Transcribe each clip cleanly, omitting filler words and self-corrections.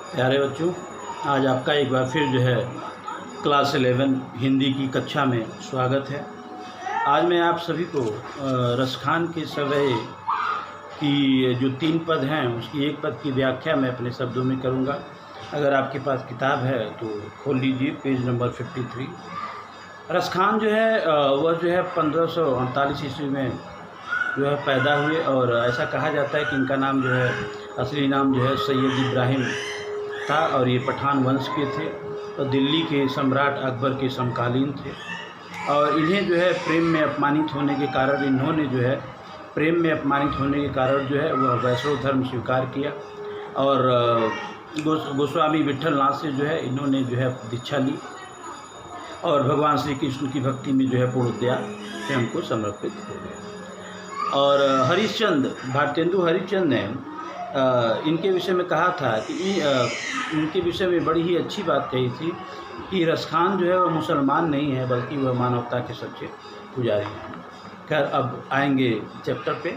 प्यारे बच्चों, आज आपका एक बार फिर क्लास 11 हिंदी की कक्षा में स्वागत है। आज मैं आप सभी को रसखान के सवय की जो 3 पद हैं उसकी एक पद की व्याख्या मैं अपने शब्दों में करूंगा। अगर आपके पास किताब है तो खोल लीजिए पेज नंबर 53। रसखान वह 1548 ईस्वी में पैदा हुए और ऐसा कहा जाता है कि इनका नाम असली नाम सैयद इब्राहिम था और ये पठान वंश के थे और दिल्ली के सम्राट अकबर के समकालीन थे। और इन्हें प्रेम में अपमानित होने के कारण वह वैष्णव धर्म स्वीकार किया और गोस्वामी विट्ठलनाथ से इन्होंने दीक्षा ली और भगवान श्री कृष्ण की भक्ति में पूर्णतया स्वयं को समर्पित हो गए। और हरिश्चंद्र, भारतेंदु हरिश्चंद्र ने इनके विषय में कहा था कि इनके विषय में बड़ी ही अच्छी बात कही थी कि रसखान वह मुसलमान नहीं है बल्कि वह मानवता के सच्चे पुजारी हैं। खैर, अब आएंगे चैप्टर पे।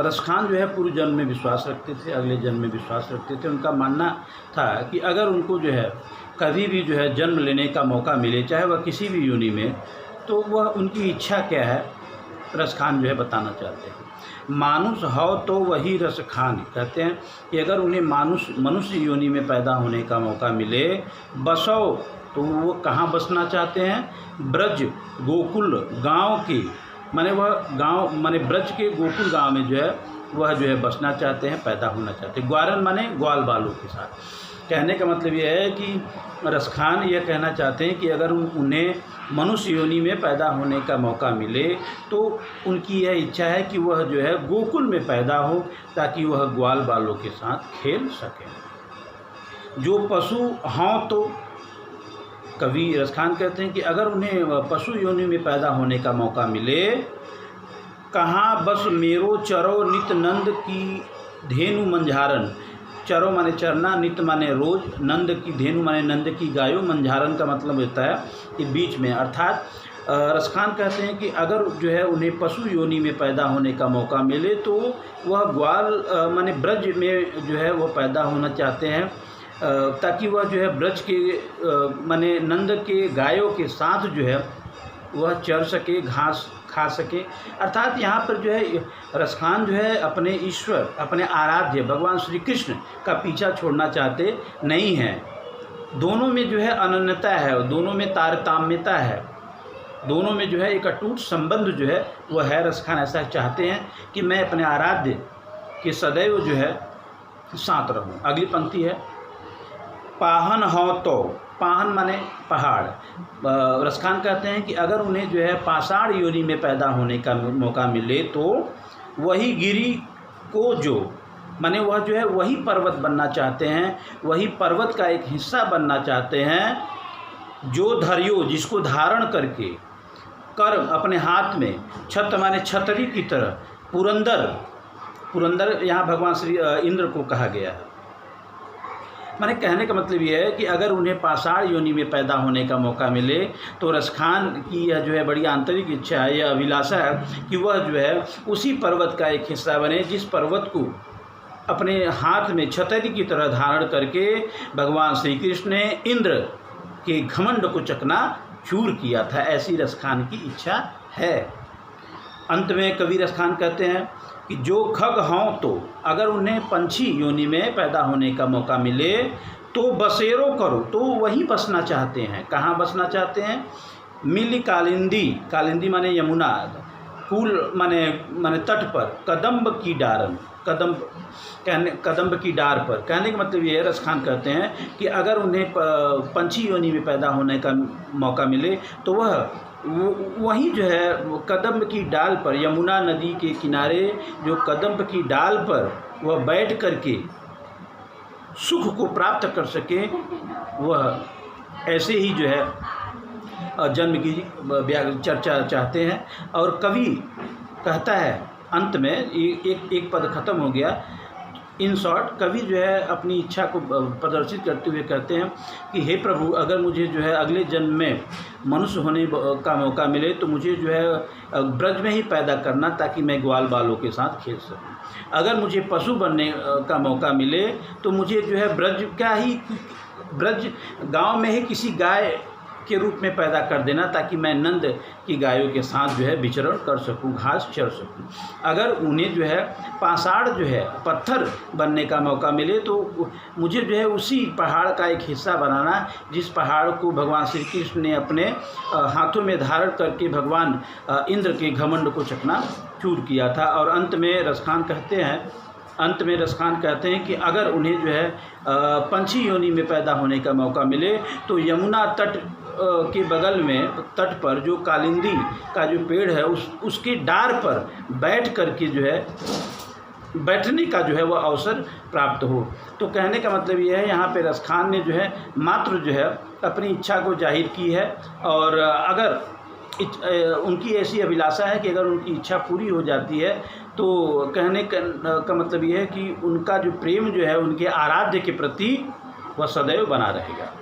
रसखान पूर्व जन्म में विश्वास रखते थे, अगले जन्म में विश्वास रखते थे। उनका मानना था कि अगर उनको कभी भी जन्म लेने का मौका मिले, चाहे वह किसी भी योनि में, तो वह उनकी इच्छा क्या है रसखान बताना चाहते हैं। मानुष हो तो वही रसखान, कहते हैं कि अगर उन्हें मनुष्य योनि में पैदा होने का मौका मिले, बसो, तो वो कहाँ बसना चाहते हैं? ब्रज गोकुल गांव की, माने वह गांव माने ब्रज के गोकुल गांव में वह बसना चाहते हैं, पैदा होना चाहते हैं। ग्वारन माने ग्वाल बालों के साथ। कहने का मतलब यह है कि रसखान यह कहना चाहते हैं कि अगर उन्हें मनुष्य योनि में पैदा होने का मौका मिले तो उनकी यह इच्छा है कि वह गोकुल में पैदा हो ताकि वह ग्वाल बालों के साथ खेल सकें। जो पशु हों तो, कवि रसखान कहते हैं कि अगर उन्हें पशु योनि में पैदा होने का मौका मिले, कहाँ बस मेरो चरो नित नंद की धेनु मंझारन। चरो माने चरना, नित माने रोज, नंद की धेनु माने नंद की गायों, मंझारन का मतलब होता है कि बीच में। अर्थात रसखान कहते हैं कि अगर उन्हें पशु योनि में पैदा होने का मौका मिले तो वह ग्वाल माने ब्रज में वो पैदा होना चाहते हैं ताकि वह ब्रज के माने नंद के गायों के साथ वह चर सके, घास खा सके। अर्थात यहाँ पर रसखान अपने ईश्वर, अपने आराध्य भगवान श्री कृष्ण का पीछा छोड़ना चाहते नहीं हैं। दोनों में अनन्यता है, दोनों में तारतम्यता है, दोनों में एक अटूट संबंध वह है। रसखान ऐसा चाहते हैं कि मैं अपने आराध्य के सदैव साथ रहूं। अगली पंक्ति है, पाहन हो तो, पाहन माने पहाड़। रसखान कहते हैं कि अगर उन्हें पाषाण योनि में पैदा होने का मौका मिले तो वही गिरी को जो माने वह वही पर्वत बनना चाहते हैं, वही पर्वत का एक हिस्सा बनना चाहते हैं। जो धरियो, जिसको धारण करके, कर अपने हाथ में, छत्र माने छतरी की तरह, पुरंदर यहाँ भगवान श्री इंद्र को कहा गया है। माने कहने का मतलब यह है कि अगर उन्हें पाषाण योनि में पैदा होने का मौका मिले तो रसखान की यह बड़ी आंतरिक इच्छा है, यह अभिलाषा है कि वह उसी पर्वत का एक हिस्सा बने जिस पर्वत को अपने हाथ में छतरी की तरह धारण करके भगवान श्री कृष्ण ने इंद्र के घमंड को चकना चूर किया था। ऐसी रसखान की इच्छा है। अंत में कवि रसखान कहते हैं कि जो खग हों तो, अगर उन्हें पंछी योनि में पैदा होने का मौका मिले तो बसेरो करो, तो वहीं बसना चाहते हैं। कहाँ बसना चाहते हैं? मिली कालिंदी, कालिंदी माने यमुना, कूल माने तट पर, कदम्ब की डारन, कदम्ब की डार पर। कहने का मतलब ये है, रसखान कहते हैं कि अगर उन्हें पंछी योनि में पैदा होने का मौका मिले तो वह वहीं कदम्ब की डाल पर, यमुना नदी के किनारे जो कदम्ब की डाल पर वह बैठ करके सुख को प्राप्त कर सके, वह ऐसे ही जन्म की चर्चा चाहते हैं। और कवि कहता है अंत में, एक पद खत्म हो गया, इन शॉर्ट कवि जो है अपनी इच्छा को प्रदर्शित करते हुए कहते हैं कि हे प्रभु, अगर मुझे जो है अगले जन्म में मनुष्य होने का मौका मिले तो मुझे जो है ब्रज में ही पैदा करना, ताकि मैं ग्वाल बालों के साथ खेल सकूं। अगर मुझे पशु बनने का मौका मिले तो मुझे जो है ब्रज गांव में ही किसी गाय के रूप में पैदा कर देना, ताकि मैं नंद की गायों के साथ जो है विचरण कर सकूं, घास चर सकूं। अगर उन्हें जो है पाषाण जो है पत्थर बनने का मौका मिले तो मुझे जो है उसी पहाड़ का एक हिस्सा बनाना जिस पहाड़ को भगवान श्री कृष्ण ने अपने हाथों में धारण करके भगवान इंद्र के घमंड को चकनाचूर किया था। और अंत में रसखान कहते हैं कि अगर उन्हें जो है पंछी योनि में पैदा होने का मौका मिले तो यमुना तट के बगल में तट पर जो कालिंदी का जो पेड़ है उसके डार पर बैठ कर के जो है बैठने का जो है वह अवसर प्राप्त हो। तो कहने का मतलब ये है, यहाँ पे रसखान ने जो है मात्र जो है अपनी इच्छा को जाहिर की है, और अगर उनकी ऐसी अभिलाषा है कि अगर उनकी इच्छा पूरी हो जाती है तो कहने का मतलब ये है कि उनका जो प्रेम जो है उनके आराध्य के प्रति वह सदैव बना रहेगा।